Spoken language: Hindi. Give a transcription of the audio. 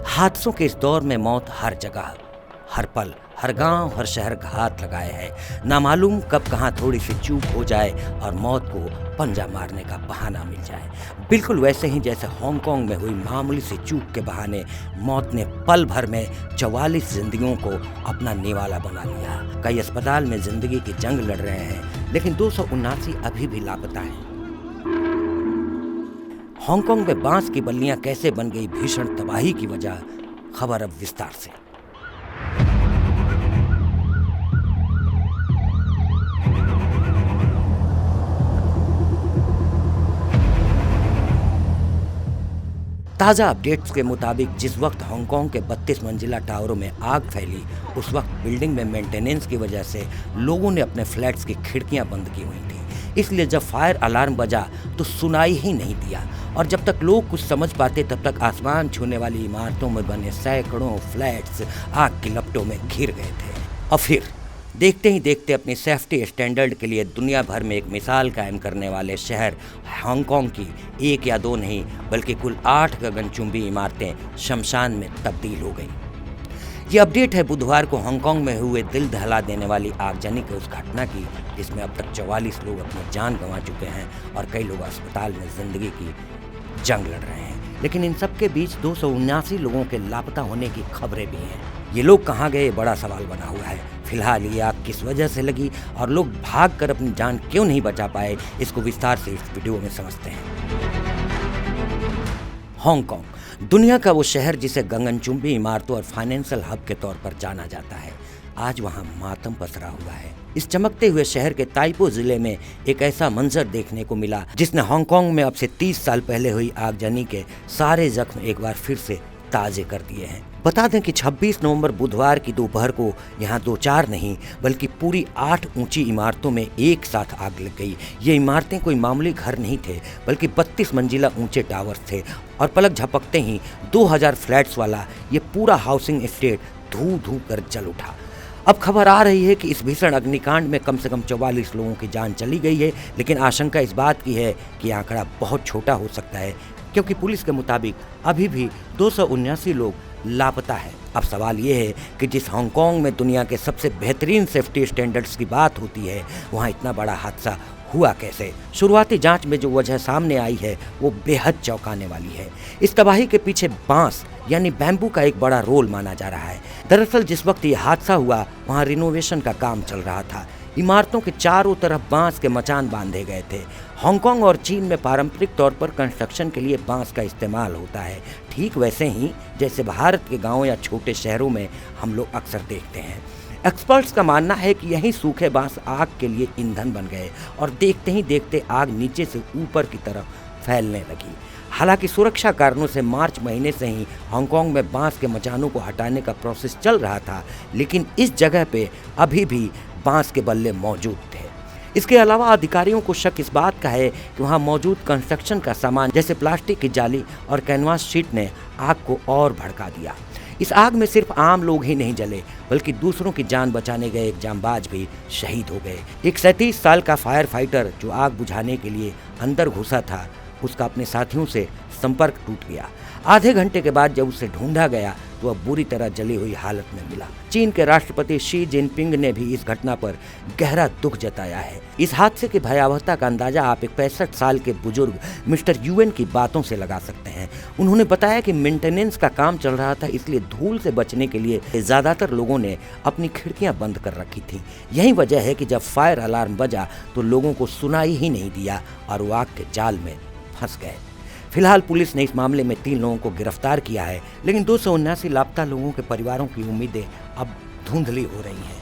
हादसों के इस दौर में मौत हर जगह, हर पल, हर गांव, हर शहर घात लगाए है। नामालूम कब कहां थोड़ी सी चूक हो जाए और मौत को पंजा मारने का बहाना मिल जाए। बिल्कुल वैसे ही जैसे हांगकांग में हुई मामूली सी चूक के बहाने मौत ने पल भर में 44 जिंदगियों को अपना निवाला बना लिया। कई अस्पताल में जिंदगी की जंग लड़ रहे हैं, लेकिन 279 अभी भी लापता हैं। हांगकांग में बांस की बल्लियां कैसे बन गई भीषण तबाही की वजह, खबर अब विस्तार से। ताज़ा अपडेट्स के मुताबिक जिस वक्त हांगकांग के 32 मंजिला टावरों में आग फैली, उस वक्त बिल्डिंग में मेंटेनेंस की वजह से लोगों ने अपने फ्लैट्स की खिड़कियां बंद की हुई थी। इसलिए जब फायर अलार्म बजा तो सुनाई ही नहीं दिया, और जब तक लोग कुछ समझ पाते तब तक आसमान छूने वाली इमारतों में बने सैकड़ों फ्लैट्स आग की लपटों में घिर गए थे। और फिर देखते ही देखते अपनी सेफ्टी स्टैंडर्ड के लिए दुनिया भर में एक मिसाल कायम करने वाले शहर हांगकांग की एक या दो नहीं बल्कि कुल 8 गगनचुंबी इमारतें शमशान में तब्दील हो गईं। ये अपडेट है बुधवार को हांगकांग में हुए दिल दहला देने वाली आगजनी की उस घटना की, जिसमें अब तक 44 लोग अपनी जान गंवा चुके हैं और कई लोग अस्पताल में जिंदगी की जंग लड़ रहे हैं। लेकिन इन सब के बीच 279 लोगों के लापता होने की खबरें भी हैं। ये लोग कहाँ गए, बड़ा सवाल बना हुआ है। फिलहाल ये आग किस वजह से लगी और लोग भागकर अपनी जान क्यों नहीं बचा पाए, इसको विस्तार से इस वीडियो में समझते हैं। हांगकांग दुनिया का वो शहर जिसे गगनचुंबी इमारतों और फाइनेंशियल हब के तौर पर जाना जाता है, आज वहाँ मातम पसरा हुआ है। इस चमकते हुए शहर के ताइपो जिले में एक ऐसा मंजर देखने को मिला जिसने हांगकांग में अब से 30 साल पहले हुई आगजनी के सारे जख्म एक बार फिर से ताजे कर दिए हैं। बता दें कि 26 नवंबर बुधवार की दोपहर को यहाँ 2-4 नहीं बल्कि पूरी 8 ऊंची इमारतों में एक साथ आग लग गई। ये इमारतें कोई मामूली घर नहीं थे बल्कि 32 मंजिला ऊंचे टावर्स थे, और पलक झपकते ही 2000 फ्लैट्स वाला ये पूरा हाउसिंग एस्टेट धू धू कर जल उठा। अब खबर आ रही है कि इस भीषण अग्निकांड में कम से कम 44 लोगों की जान चली गई है, लेकिन आशंका इस बात की है कि आंकड़ा बहुत छोटा हो सकता है, क्योंकि पुलिस के मुताबिक अभी भी 279 लोग लापता है। अब सवाल ये है कि जिस हांगकांग में दुनिया के सबसे बेहतरीन सेफ्टी स्टैंडर्ड्स की बात होती है, वहाँ इतना बड़ा हादसा हुआ कैसे? शुरुआती जांच में जो वजह सामने आई है वो बेहद चौंकाने वाली है। इस तबाही के पीछे बांस यानी बैम्बू का एक बड़ा रोल माना जा रहा है। दरअसल जिस वक्त ये हादसा हुआ वहाँ रिनोवेशन का काम चल रहा था। इमारतों के चारों तरफ बांस के मचान बांधे गए थे। हांगकांग और चीन में पारंपरिक तौर पर कंस्ट्रक्शन के लिए बांस का इस्तेमाल होता है, ठीक वैसे ही जैसे भारत के गांवों या छोटे शहरों में हम लोग अक्सर देखते हैं। एक्सपर्ट्स का मानना है कि यही सूखे बांस आग के लिए ईंधन बन गए और देखते ही देखते आग नीचे से ऊपर की तरफ फैलने लगी। हालांकि सुरक्षा कारणों से मार्च महीने से ही हांगकांग में बांस के मचानों को हटाने का प्रोसेस चल रहा था, लेकिन इस जगह पे अभी भी बांस के बल्ले मौजूद थे। इसके अलावा अधिकारियों को शक इस बात का है कि वहां मौजूद कंस्ट्रक्शन का सामान जैसे प्लास्टिक की जाली और कैनवास शीट ने आग को और भड़का दिया। इस आग में सिर्फ आम लोग ही नहीं जले बल्कि दूसरों की जान बचाने गए एक जांबाज भी शहीद हो गए। एक 37 साल का फायर फाइटर जो आग बुझाने के लिए अंदर घुसा था, उसका अपने साथियों से संपर्क टूट गया। आधे घंटे के बाद जब उसे ढूंढा गया तो वह बुरी तरह जली हुई हालत में मिला। चीन के राष्ट्रपति शी जिनपिंग ने भी इस घटना पर गहरा दुख जताया है। इस हादसे की भयावहता का अंदाजा आप एक 65 साल के बुजुर्ग मिस्टर यूएन की बातों से लगा सकते हैं। उन्होंने बताया कि मेंटेनेंस का काम चल रहा था, इसलिए धूल से बचने के लिए ज्यादातर लोगों ने अपनी खिड़कियां बंद कर रखी थी। यही वजह है कि जब फायर अलार्म बजा तो लोगों को सुनाई ही नहीं दिया और वो आग के जाल में फंस गए। फिलहाल पुलिस ने इस मामले में 3 लोगों को गिरफ्तार किया है, लेकिन 279 लापता लोगों के परिवारों की उम्मीदें अब धुंधली हो रही हैं।